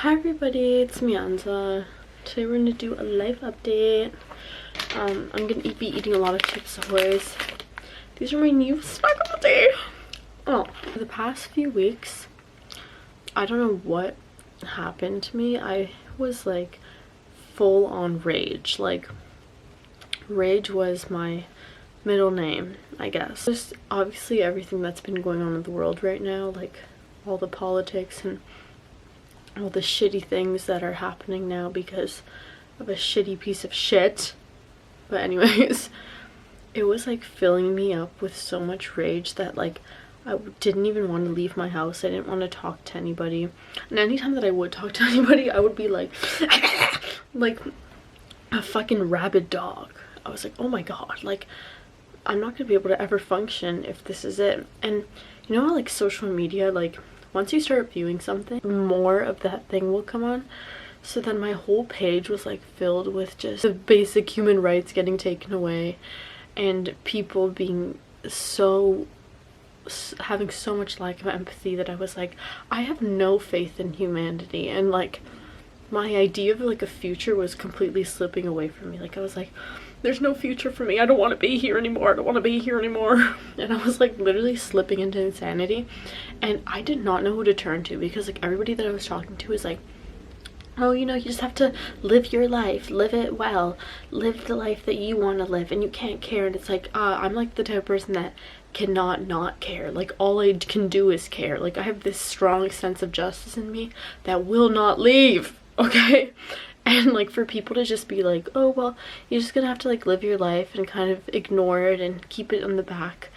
Hi everybody, it's Mianza. Today we're gonna do a life update. I'm gonna be eating a lot of Chips Ahoy's. These are my new snack of the day. Oh, for the past few weeks, I don't know what happened to me. I was like full on rage. Like, rage was my middle name, I guess. Just obviously everything that's been going on in the world right now, like all the politics and all the shitty things that are happening now because of a shitty piece of shit. But anyways, it was like filling me up with so much rage that like I didn't even want to leave my house. I didn't want to talk to anybody, and anytime that I would talk to anybody, I would be like like a fucking rabid dog. I was like, oh my god, like I'm not gonna be able to ever function if this is it. And you know how like social media, like once you start viewing something, more of that thing will come on. So then my whole page was like filled with just the basic human rights getting taken away and people being having so much lack of empathy that I was like, I have no faith in humanity. And like my idea of like a future was completely slipping away from me. Like I was like, there's no future for me. I don't want to be here anymore. I don't want to be here anymore. And I was like literally slipping into insanity. And I did not know who to turn to because like everybody that I was talking to was like, oh, you know, you just have to live your life, live it well, live the life that you want to live, and you can't care. And it's like, I'm like the type of person that cannot not care. Like all I can do is care. Like I have this strong sense of justice in me that will not leave. Okay. And like for people to just be like, oh well, you're just gonna have to like live your life and kind of ignore it and keep it on the back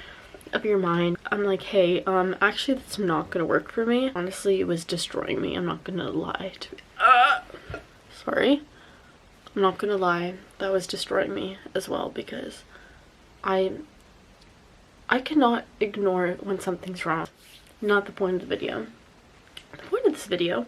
of your mind. I'm like, hey, actually that's not gonna work for me. Honestly, it was destroying me. I'm not gonna lie to sorry. I'm not gonna lie, that was destroying me as well because I cannot ignore when something's wrong. Not the point of the video. The point of this video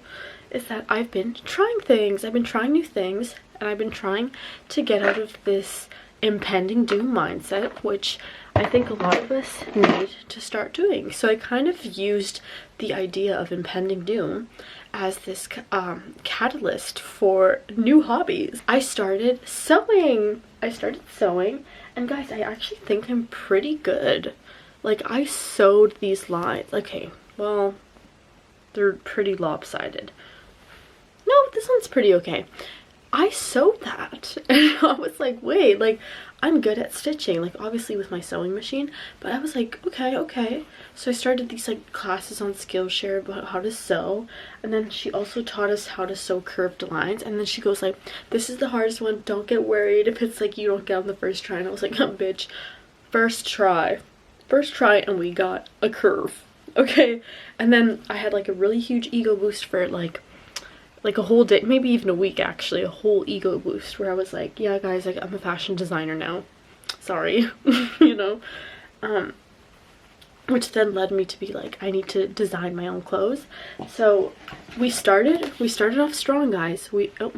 is that I've been trying things. I've been trying new things, and I've been trying to get out of this impending doom mindset, which I think a lot of us need to start doing. So I kind of used the idea of impending doom as this catalyst for new hobbies. I started sewing. And guys, I actually think I'm pretty good. Like I sewed these lines. Okay, well, they're pretty lopsided. No, this one's pretty okay. I sewed that and I was like, wait, like I'm good at stitching, like obviously with my sewing machine, but I was like, okay. So I started these like classes on Skillshare about how to sew, and then she also taught us how to sew curved lines, and then she goes like, this is the hardest one, don't get worried if it's like you don't get on the first try. And I was like, oh bitch, first try and we got a curve. Okay. And then I had like a really huge ego boost for like a whole day, maybe even a week actually, a whole ego boost where I was like, yeah guys, like I'm a fashion designer now, sorry. You know, which then led me to be like, I need to design my own clothes. So we started off strong, guys. Oh,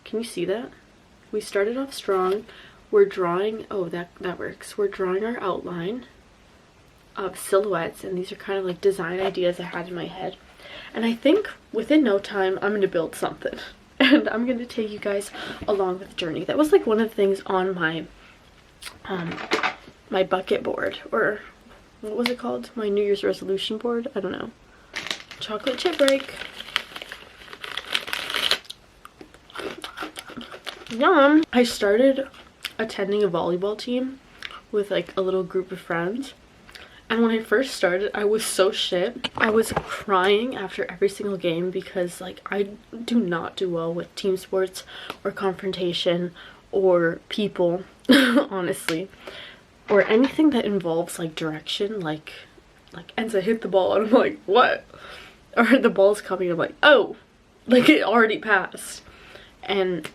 can you see that? We started off strong. We're drawing, oh that works, we're drawing our outline of silhouettes, and these are kind of like design ideas I had in my head. And I think within no time I'm going to build something, and I'm going to take you guys along with the journey. That was like one of the things on my my bucket board, or what was it called, my New Year's resolution board, I don't know. Chocolate chip break. Yum. I started attending a volleyball team with like a little group of friends. And when I first started, I was so shit. I was crying after every single game because like I do not do well with team sports or confrontation or people, honestly, or anything that involves like direction, like Enza hit the ball and I'm like, what? Or the ball's coming, I'm like, oh, like it already passed. And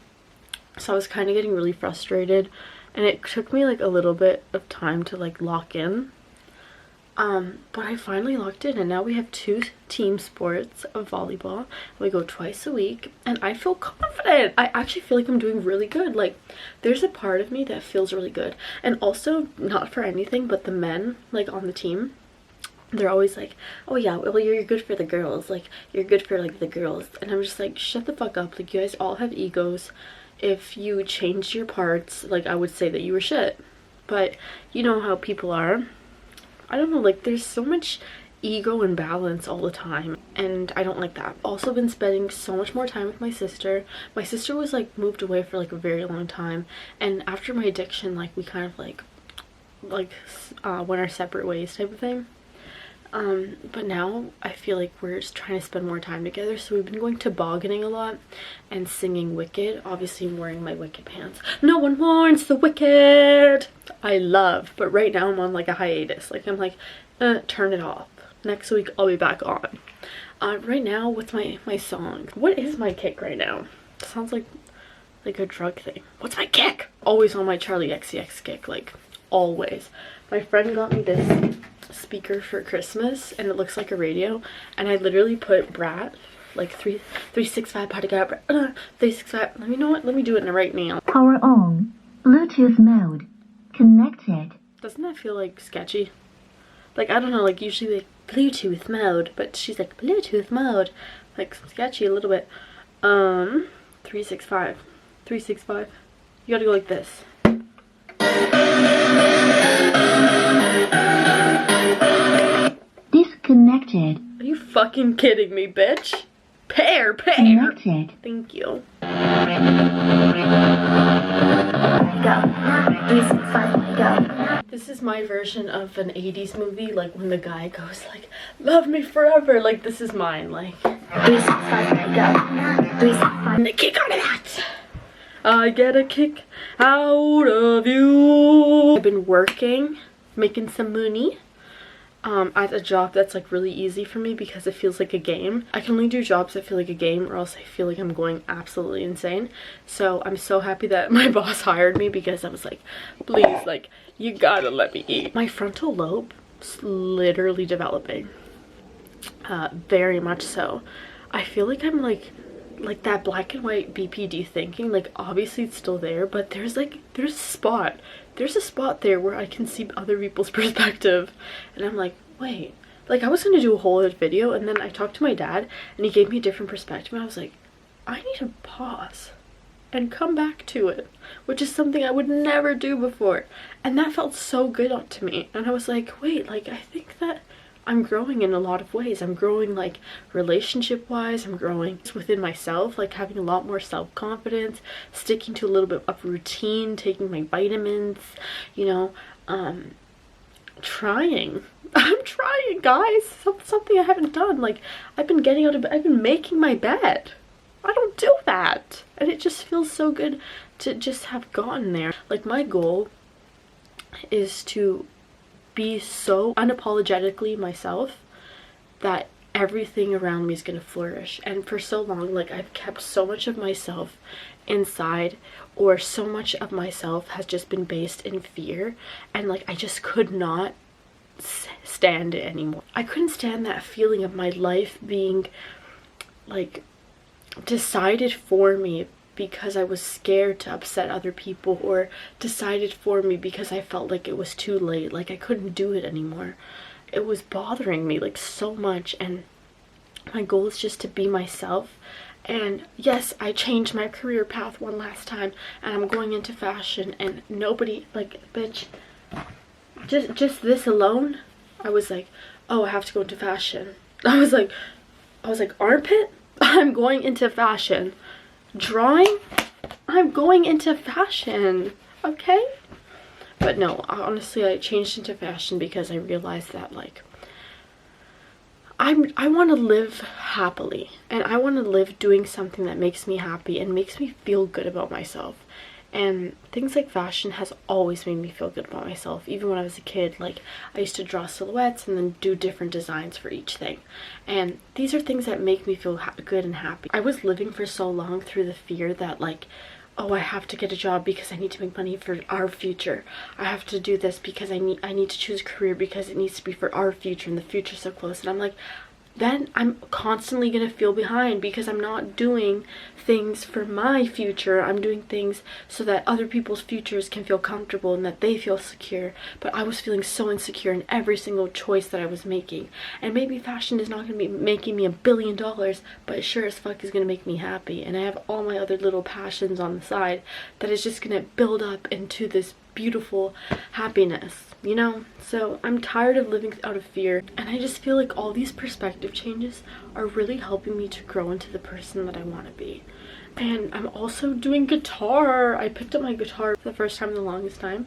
so I was kind of getting really frustrated, and it took me like a little bit of time to like lock in. But I finally locked in, and now we have 2 team sports of volleyball. We go twice a week, and I feel confident. I actually feel like I'm doing really good. Like there's a part of me that feels really good. And also, not for anything, but the men like on the team, they're always like, oh yeah, well you're good for the girls, like you're good for like the girls, and I'm just like, shut the fuck up, like you guys all have egos. If you changed your parts, like I would say that you were shit, but you know how people are. I don't know, like there's so much ego and balance all the time, and I don't like that. Also been spending so much more time with my sister. My sister was like moved away for like a very long time, and after my addiction, like we kind of like went our separate ways type of thing. But now I feel like we're just trying to spend more time together, so we've been going tobogganing a lot and singing Wicked. Obviously I'm wearing my Wicked pants. No one warns the wicked! I love, but right now I'm on like a hiatus. Like I'm like, turn it off. Next week I'll be back on. Right now, what's my song? What is my kick right now? It sounds like a drug thing. What's my kick? Always on my Charlie XCX kick, like always. My friend got me this speaker for Christmas and it looks like a radio, and I literally put Brat, like 365 party guy, 365. You know what? Let me do it right now. Power on. Bluetooth mode. Connected. Doesn't that feel like sketchy? Like I don't know, like usually like Bluetooth mode, but she's like Bluetooth mode, like sketchy a little bit. 365. 365. You gotta go like this. Disconnected. Are you fucking kidding me, bitch? Pair. Connected. Thank you. This is my version of an 80s movie, like when the guy goes like, love me forever. Like this is mine, like. And the kick out of that. I get a kick out of you. I've been working, making some money. At a job that's like really easy for me because it feels like a game. I can only do jobs that feel like a game, or else I feel like I'm going absolutely insane. So I'm so happy that my boss hired me, because I was like, please, like, you gotta let me eat. My frontal lobe is literally developing, very much so. I feel like I'm like that black and white BPD thinking, like obviously it's still there, but there's a spot there where I can see other people's perspective, and I'm like, wait, like I was gonna do a whole other video, and then I talked to my dad and he gave me a different perspective, and I was like, I need to pause and come back to it, which is something I would never do before, and that felt so good to me. And I was like, wait, like I think that I'm growing in a lot of ways. I'm growing like relationship wise, I'm growing within myself, like having a lot more self-confidence, sticking to a little bit of routine, taking my vitamins, you know, trying. I'm trying, guys. Something I haven't done. Like I've been getting out of bed, I've been making my bed. I don't do that, and it just feels so good to just have gotten there. Like my goal is to be so unapologetically myself that everything around me is going to flourish. And for so long, like I've kept so much of myself inside, or so much of myself has just been based in fear, and like I just could not stand it anymore. I couldn't stand that feeling of my life being like decided for me because I was scared to upset other people, or decided for me because I felt like it was too late, like I couldn't do it anymore. It was bothering me like so much, and my goal is just to be myself. And yes, I changed my career path one last time, and I'm going into fashion, and nobody, like, bitch, just this alone, I was like, oh, I have to go into fashion. I was like armpit, I'm going into fashion. Drawing, I'm going into fashion, okay? But no, honestly, I changed into fashion because I realized that like I want to live happily, and I want to live doing something that makes me happy and makes me feel good about myself. And things like fashion has always made me feel good about myself. Even when I was a kid, like I used to draw silhouettes and then do different designs for each thing. And these are things that make me feel good and happy. I was living for so long through the fear that like, oh, I have to get a job because I need to make money for our future. I have to do this because I need to choose a career because it needs to be for our future, and the future's so close. And I'm like, then I'm constantly gonna feel behind because I'm not doing things for my future. I'm doing things so that other people's futures can feel comfortable and that they feel secure. But I was feeling so insecure in every single choice that I was making. And maybe fashion is not gonna be making me $1 billion, but it sure as fuck is gonna make me happy. And I have all my other little passions on the side that is just gonna build up into this beautiful happiness, you know? So I'm tired of living out of fear, and I just feel like all these perspective changes are really helping me to grow into the person that I want to be. And I'm also doing guitar. I picked up my guitar for the first time in the longest time.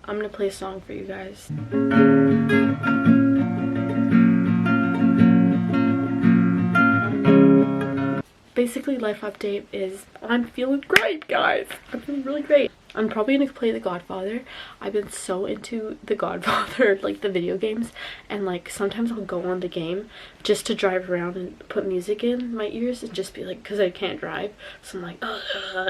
I'm gonna play a song for you guys. Basically, life update is I'm feeling great, guys. I'm feeling really great. I'm probably gonna play The Godfather. I've been so into The Godfather, like the video games, and like sometimes I'll go on the game just to drive around and put music in my ears and just be like, because I can't drive, so I'm like,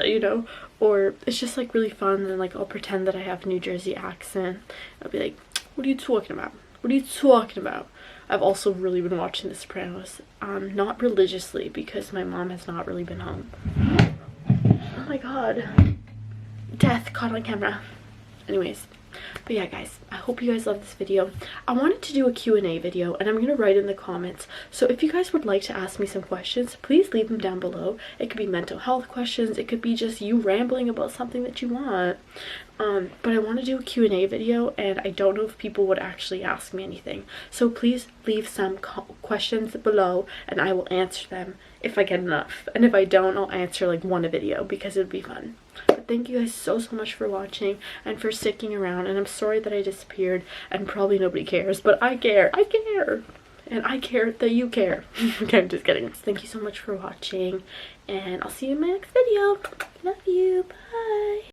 you know, or it's just like really fun, and like I'll pretend that I have a New Jersey accent. I'll be like, what are you talking about? What are you talking about? I've also really been watching The Sopranos, not religiously because my mom has not really been home. Oh my god. Death caught on camera. Anyways, but yeah guys, I hope you guys love this video. I wanted to do a Q&A video, and I'm gonna write in the comments, so if you guys would like to ask me some questions, please leave them down below. It could be mental health questions, it could be just you rambling about something that you want, but I want to do a Q&A video, and I don't know if people would actually ask me anything, so please leave some questions below and I will answer them if I get enough, and if I don't, I'll answer like one a video because it would be fun. But thank you guys so much for watching and for sticking around, and I'm sorry that I disappeared and probably nobody cares, but I care, and I care that you care. Okay, I'm just kidding. Thank you so much for watching, and I'll see you in my next video. Love you, bye.